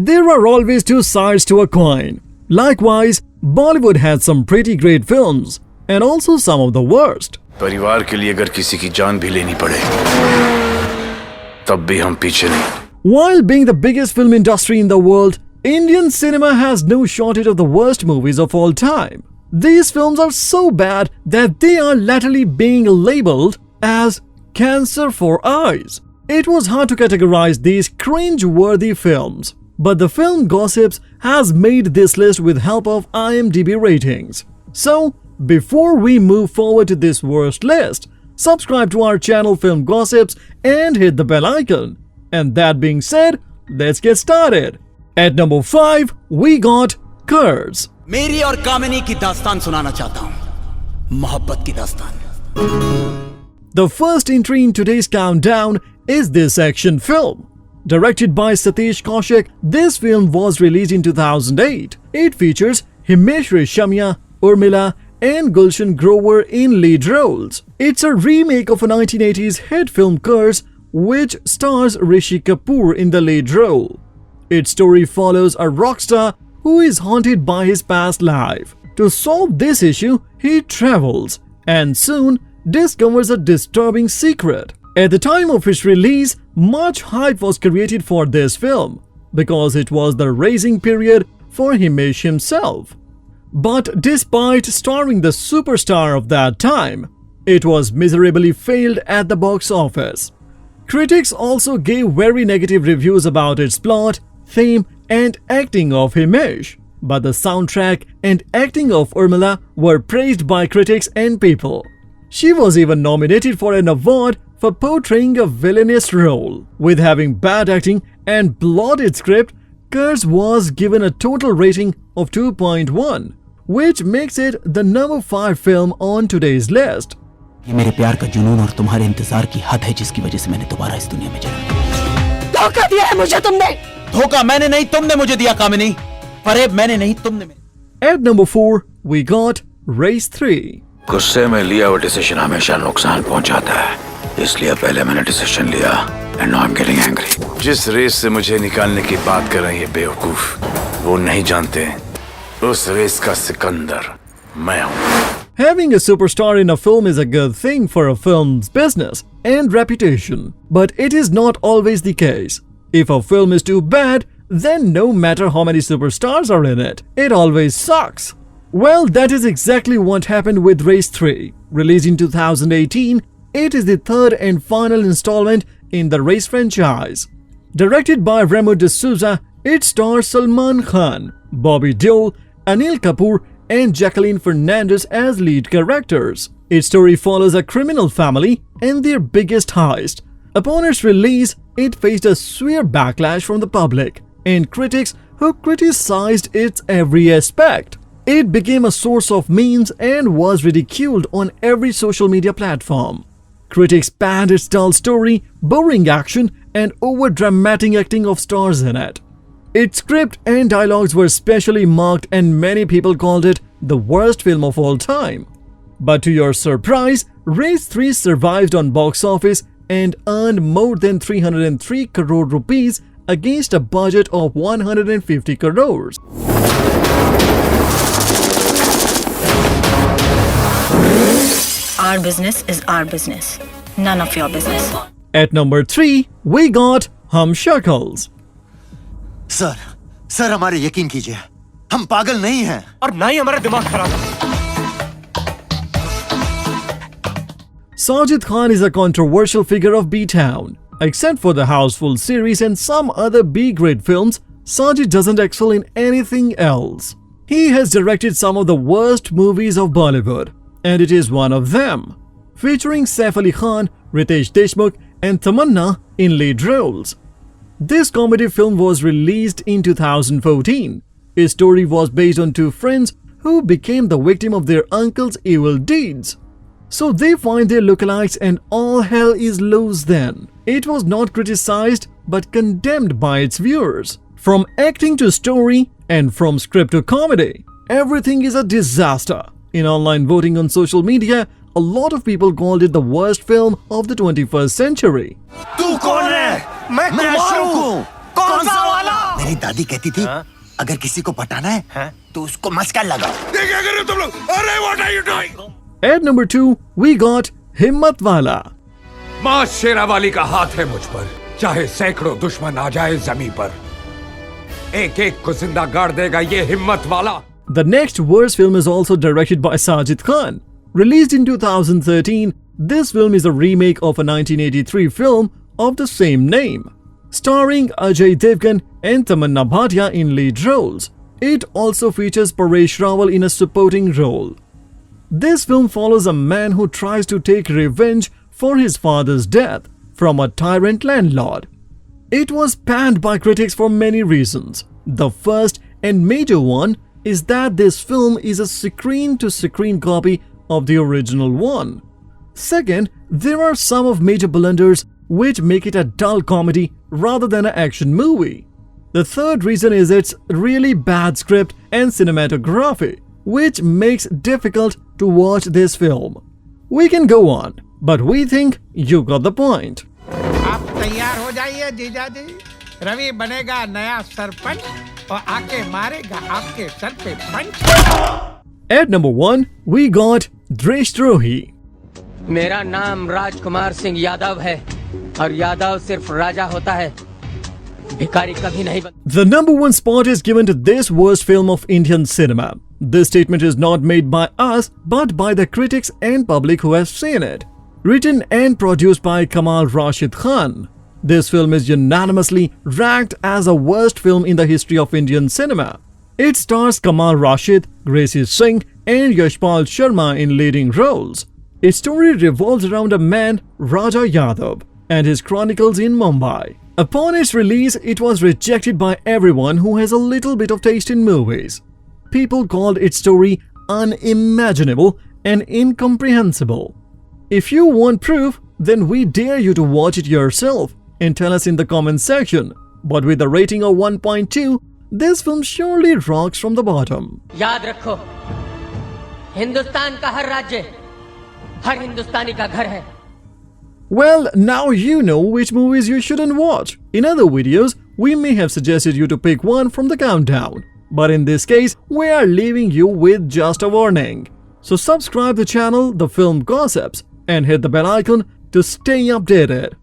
There are always two sides to a coin. Likewise, Bollywood had some pretty great films and also some of the worst. परिवार के लिए अगर किसी की जान भी लेनी पड़े, तब भी हम पीछे नहीं. While being the biggest film industry in the world, Indian cinema has no shortage of the worst movies of all time. These films are so bad that they are latterly being labeled as cancer for eyes. It was hard to categorize these cringe-worthy films, but the Film Gossips has made this list with help of IMDb ratings. So, before we move forward to this worst list, subscribe to our channel Film Gossips and hit the bell icon. And that being said, let's get started. At number 5, we got Curse. मेरी और कामिनी की दास्तान सुनाना चाहता हूं, मोहब्बत की दास्तान. The first entry in today's countdown is this action film. Directed by Satish Kaushik, this film was released in 2008. It features Himesh Reshammiya, Urmila, and Gulshan Grover in lead roles. It's a remake of a 1980s hit film Curse, which stars Rishi Kapoor in the lead role. Its story follows a rock star who is haunted by his past life. To solve this issue, he travels and soon discovers a disturbing secret. At the time of its release, much hype was created for this film because it was the rising period for Himesh himself. But despite starring the superstar of that time, it was miserably failed at the box office. Critics also gave very negative reviews about its plot, theme, and acting of Himesh, but the soundtrack and acting of Urmila were praised by critics and people. She was even nominated for an award for portraying a villainous role. With having bad acting and bloated script, Curse was given a total rating of 2.1, which makes it the number 5 film on today's list. ये मेरे प्यार का जुनून और तुम्हारे इंतजार की हद है जिसकी वजह से मैंने दोबारा इस दुनिया में जन्म. धोखा दिया है मुझे तुमने. धोखा मैंने नहीं, तुमने मुझे दिया कामिनी. फरेब मैंने नहीं, तुमने. At number 4, we got Race 3. गुस्से में लिया हुआ डिसीजन हमेशा नुकसान पहुंचाता है. इसलिए पहले मैंने डिसीजन लिया and now I'm getting angry. जिस रेस से मुझे निकालने की बात कर रहे हैं ये बेवकूफ, वो नहीं जानते उस रेस का सिकंदर मैं हूं. Having a superstar in a film is a good thing for a film's business and reputation, but it is not always the case. If a film is too bad, then no matter how many superstars are in it, it always sucks. Well, that is exactly what happened with Race 3. Released in 2018, it is the third and final installment in the Race franchise. Directed by Remo D'Souza, it stars Salman Khan, Bobby Deol, Anil Kapoor, and Jacqueline Fernandez as lead characters. Its story follows a criminal family and their biggest heist. Upon its release, it faced a severe backlash from the public and critics who criticized its every aspect. It became a source of memes and was ridiculed on every social media platform. Critics panned its dull story, boring action, and over-dramatic acting of stars in it. Its script and dialogues were specially marked and many people called it the worst film of all time. But to your surprise, Race 3 survived on box office and earned more than 303 crore rupees against a budget of 150 crores. Our business is our business. None of your business. At number 3, we got Hum Shakals. Sir हमारे यकीन कीजिए, हम पागल नहीं हैं और ना ही हमारा दिमाग खराब है. Sajid Khan is a controversial figure of B-Town. Except for the Houseful series and some other B-grade films, Sajid doesn't excel in anything else. He has directed some of the worst movies of Bollywood, and it is one of them, featuring Saif Ali Khan, Ritesh Deshmukh, and Tamanna in lead roles. This comedy film was released in 2014. Its story was based on two friends who became the victim of their uncle's evil deeds. So they find their lookalikes and all hell is loose then. It was not criticized but condemned by its viewers. From acting to story and from script to comedy, everything is a disaster. In online voting on social media, a lot of people called it the worst film of the 21st century. तू कौन है? मैं कुमार हूँ. कौन सा वाला? मेरी दादी कहती थी अगर किसी को पटाना है तो उसको मस्का लगाओ। ये क्या कर रहे हो तुम लोग? अरे what are you doing? At number 2, we got हिम्मत वाला। मां शेरावाली का हाथ है मुझ पर, चाहे सैकड़ों दुश्मन आ जाए जमीन पर, एक एक को जिंदा गाड़ देगा ये हिम्मत वाला। The next worst film is also directed by Sajid Khan. Released in 2013, this film is a remake of a 1983 film of the same name, starring Ajay Devgan and Tamanna Bhatia in lead roles. It also features Paresh Rawal in a supporting role. This film follows a man who tries to take revenge for his father's death from a tyrant landlord. It was panned by critics for many reasons. The first and major one is that this film is a screen-to-screen copy of the original one. Second, there are some of major blunders which make it a dull comedy rather than an action movie. The third reason is its really bad script and cinematography, which makes it difficult to watch this film. We can go on, but we think you got the point. आप तैयार हो जाइए जीजाजी, रवि बनेगा नया सरपंच और आके मारेगा आपके सर पे पंच। At number 1, we got Dreshtrohi. मेरा नाम राजकुमार सिंह यादव है और यादव सिर्फ राजा होता है, भिखारी कभी नहीं बनता। The number 1 spot is given to this worst film of Indian cinema. This statement is not made by us but by the critics and public who have seen it. Written and produced by Kamal Rashid Khan, this film is unanimously ranked as a worst film in the history of Indian cinema. It stars Kamal Rashid, Gracie Singh and Yashpal Sharma in leading roles. Its story revolves around a man, Raja Yadav, and his chronicles in Mumbai. Upon its release, it was rejected by everyone who has a little bit of taste in movies. People called its story unimaginable and incomprehensible. If you want proof, then we dare you to watch it yourself and tell us in the comment section. But with a rating of 1.2, this film surely rocks from the bottom. याद रखो, हिंदुस्तान का हर राज्य हर हिंदुस्तानी का घर है। Well, now you know which movies you shouldn't watch. In other videos, we may have suggested you to pick one from the countdown. But in this case, we are leaving you with just a warning. So subscribe the channel The Film Gossips and hit the bell icon to stay updated.